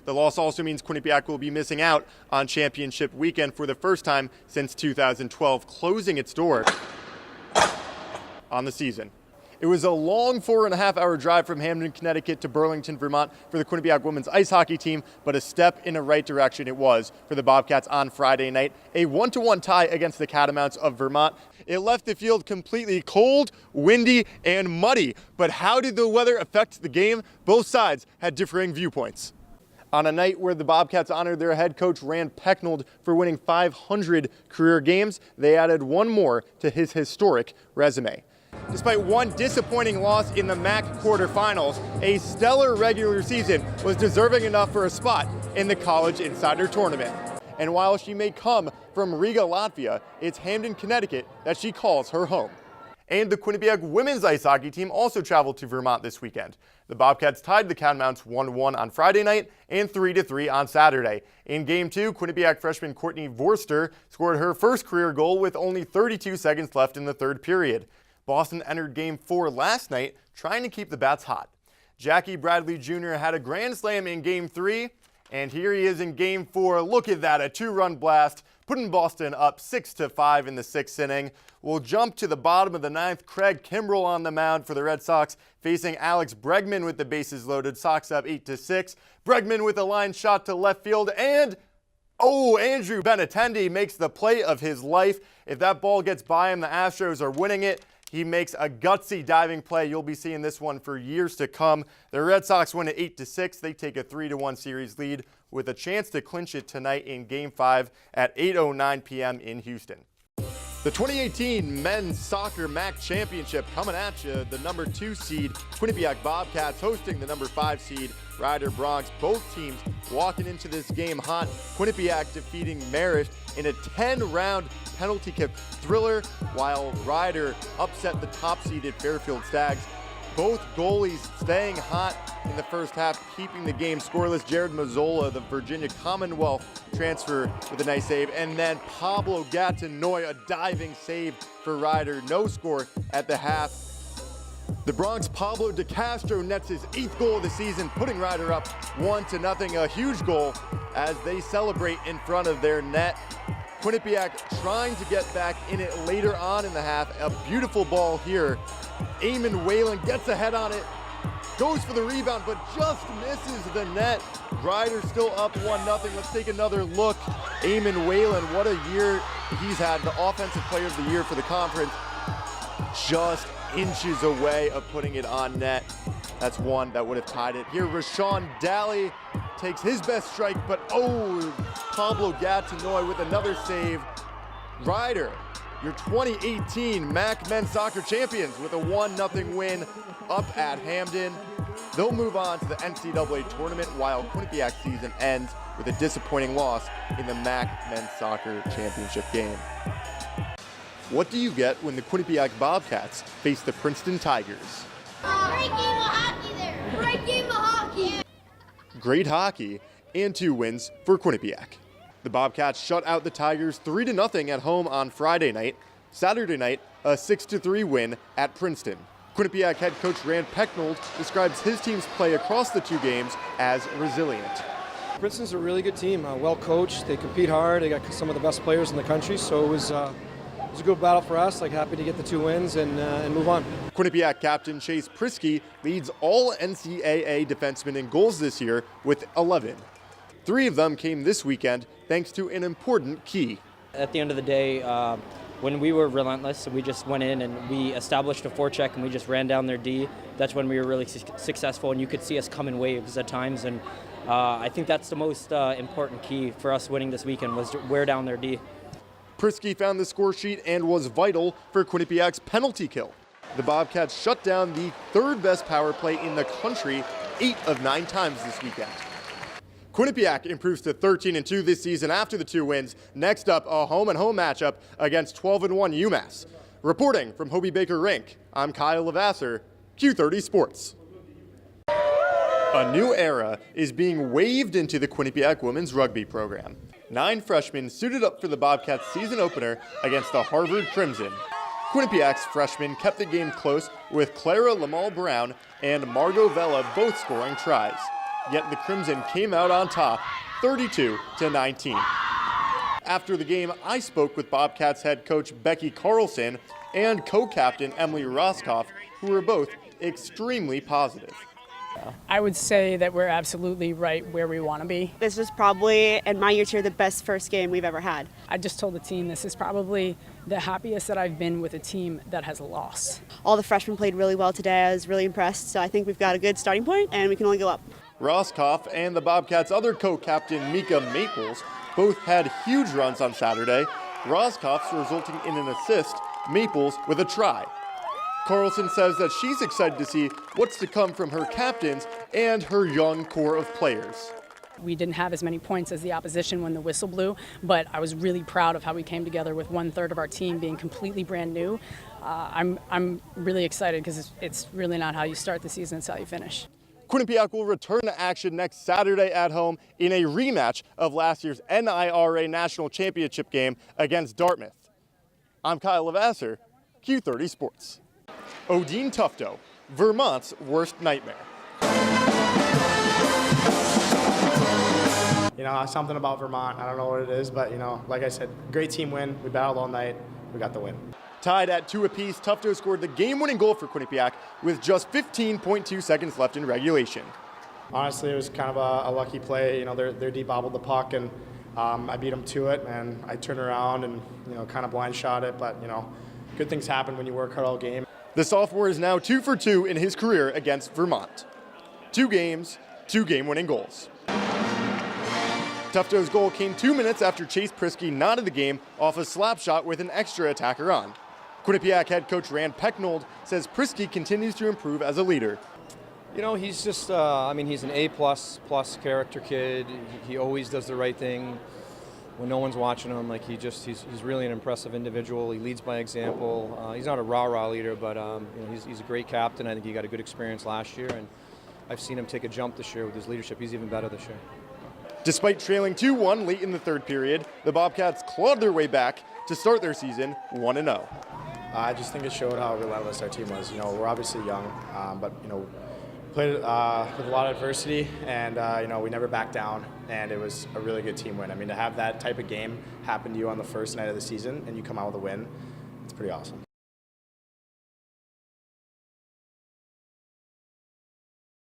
The loss also means Quinnipiac will be missing out on championship weekend for the first time since 2012, closing its door on the season. It was a long 4.5-hour drive from Hamden, Connecticut to Burlington, Vermont for the Quinnipiac women's ice hockey team, but a step in the right direction it was for the Bobcats on Friday night. A 1-1 tie against the Catamounts of Vermont. It left the field completely cold, windy, and muddy. But how did the weather affect the game? Both sides had differing viewpoints. On a night where the Bobcats honored their head coach Rand Pecknold for winning 500 career games, they added one more to his historic resume. Despite one disappointing loss in the MAC quarterfinals, a stellar regular season was deserving enough for a spot in the College Insider Tournament. And while she may come from Riga, Latvia, it's Hamden, Connecticut that she calls her home. And the Quinnipiac women's ice hockey team also traveled to Vermont this weekend. The Bobcats tied the Catamounts 1-1 on Friday night and 3-3 on Saturday. In Game 2, Quinnipiac freshman Courtney Vorster scored her first career goal with only 32 seconds left in the third period. Boston entered Game 4 last night, trying to keep the Bats hot. Jackie Bradley Jr. had a grand slam in Game 3, and here he is in Game 4. Look at that, a two-run blast, putting Boston up 6-5 in the sixth inning. We'll jump to the bottom of the ninth. Craig Kimbrell on the mound for the Red Sox, facing Alex Bregman with the bases loaded. Sox up 8-6. Bregman with a line shot to left field, and Andrew Benintendi makes the play of his life. If that ball gets by him, the Astros are winning it. He makes a gutsy diving play. You'll be seeing this one for years to come. The Red Sox win at 8-6. They take a 3-1 series lead with a chance to clinch it tonight in Game 5 at 8:09 p.m. in Houston. The 2018 Men's Soccer MAC Championship coming at you. The number 2 seed Quinnipiac Bobcats hosting the number 5 seed Rider Bronx. Both teams walking into this game hot. Quinnipiac defeating Marist in a 10-round penalty kick thriller, while Rider upset the top-seeded Fairfield Stags. Both goalies staying hot in the first half, keeping the game scoreless. Jared Mazzola, the Virginia Commonwealth transfer, with a nice save. And then Pablo Gatinoy, a diving save for Rider. No score at the half. The Bronx Pablo DeCastro nets his 8th goal of the season, putting Rider up 1-0. A huge goal as they celebrate in front of their net. Quinnipiac trying to get back in it later on in the half. A beautiful ball here. Eamon Whalen gets ahead on it, goes for the rebound, but just misses the net. Rider still up 1-0. Let's take another look. Eamon Whalen, what a year he's had. The Offensive Player of the Year for the conference. Just inches away of putting it on net. That's one that would have tied it. Here, Rashawn Daly takes his best strike, but Pablo Gatinoy with another save. Rider, your 2018 MAC Men's Soccer Champions, with a 1-0 win up at Hamden. They'll move on to the NCAA tournament, while Quinnipiac season ends with a disappointing loss in the MAC Men's Soccer Championship game. What do you get when the Quinnipiac Bobcats face the Princeton Tigers? Great game of hockey there. Great game of hockey. Great hockey and 2 wins for Quinnipiac. The Bobcats shut out the Tigers 3-0 at home on Friday night. Saturday night, a 6-3 win at Princeton. Quinnipiac head coach Rand Pecknold describes his team's play across the 2 games as resilient. Princeton's a really good team, well coached. They compete hard. They got some of the best players in the country, so it was a good battle for us. Happy to get the 2 wins and move on. Quinnipiac captain Chase Prisky leads all NCAA defensemen in goals this year with 11. 3 of them came this weekend thanks to an important key. At the end of the day, when we were relentless, we just went in and we established a forecheck and we just ran down their D. That's when we were really successful, and you could see us come in waves at times. And I think that's the most important key for us winning this weekend, was to wear down their D. Prisky found the score sheet and was vital for Quinnipiac's penalty kill. The Bobcats shut down the 3rd best power play in the country 8 of 9 times this weekend. Quinnipiac improves to 13-2 this season after the 2 wins. Next up, a home-and-home matchup against 12-1 UMass. Reporting from Hobie Baker Rink, I'm Kyle Levasseur, Q30 Sports. A new era is being waved into the Quinnipiac women's rugby program. 9 freshmen suited up for the Bobcats season opener against the Harvard Crimson. Quinnipiac's freshmen kept the game close, with Clara Lamal Brown and Margot Vella both scoring tries. Yet the Crimson came out on top, 32-19. After the game, I spoke with Bobcats head coach Becky Carlson and co-captain Emily Roscoff, who were both extremely positive. I would say that we're absolutely right where we want to be. This is probably, in my years here, the best first game we've ever had. I just told the team this is probably the happiest that I've been with a team that has lost. All the freshmen played really well today. I was really impressed. So I think we've got a good starting point and we can only go up. Roscoff and the Bobcats' other co-captain Mika Maples both had huge runs on Saturday. Roscoff's resulting in an assist, Maples with a try. Carlson says that she's excited to see what's to come from her captains and her young core of players. We didn't have as many points as the opposition when the whistle blew, but I was really proud of how we came together with 1/3 of our team being completely brand new. I'm really excited because it's really not how you start the season, it's how you finish. Quinnipiac will return to action next Saturday at home in a rematch of last year's NIRA National Championship game against Dartmouth. I'm Kyle Levasseur, Q30 Sports. Odine Tufto, Vermont's worst nightmare. You know, something about Vermont, I don't know what it is, but, you know, like I said, great team win. We battled all night. We got the win. Tied at 2 apiece, Tufto scored the game-winning goal for Quinnipiac with just 15.2 seconds left in regulation. Honestly, it was kind of a lucky play. You know, their D bobbled the puck, and I beat them to it, and I turned around and, you know, kind of blind shot it, but, you know, good things happen when you work hard all game. The sophomore is now 2 for 2 in his career against Vermont. 2 games, 2 game-winning goals. Tufto's goal came 2 minutes after Chase Prisky knotted the game off a slap shot with an extra attacker on. Quinnipiac head coach Rand Pecknold says Prisky continues to improve as a leader. You know, he's just, he's an A++ character kid. He always does the right thing when no one's watching him. Like, he's really an impressive individual. He leads by example. He's not a rah-rah leader, but he's a great captain. I think he got a good experience last year, and I've seen him take a jump this year with his leadership. He's even better this year. Despite trailing 2-1 late in the third period, the Bobcats clawed their way back to start their season 1-0. I just think it showed how relentless our team was. You know, we're obviously young, but, you know, played with a lot of adversity, and, you know, we never backed down, and it was a really good team win. I mean, to have that type of game happen to you on the first night of the season and you come out with a win, it's pretty awesome.